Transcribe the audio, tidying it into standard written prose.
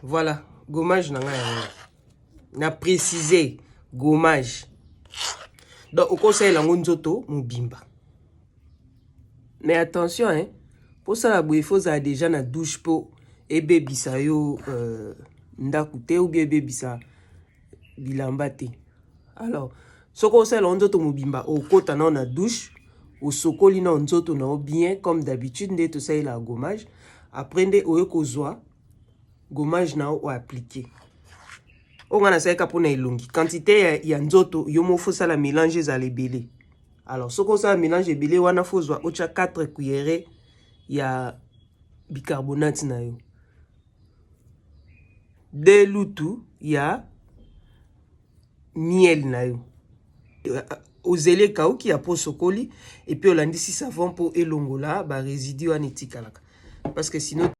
Voilà, gommage na préciser gommage. Donc au conseil la nzoto mobimba. Mais attention hein, pour ça il faut ça déjà na douche po et baby sa yo ndakute ou bien baby sa bilambate. Alors ce conseil la nzoto mobimba au kota na douche au sokoli na nzoto na bien comme d'habitude nde to ça la gommage. Après nde oyokozwa gommage na o appliquer. On a ça pour na ilongi. Quantité ya nzoto yomo faut ça la mélanger za lebele. Alors ce qu'on ça mélange lebele wana faut zwa ocha 4 cuillères ya bicarbonate na yo. De lutu ya miel na yo. Ozele kauki ya po sokoli et puis olandisi savon pour elongola ba résidu wana etikalaka. Parce que sinon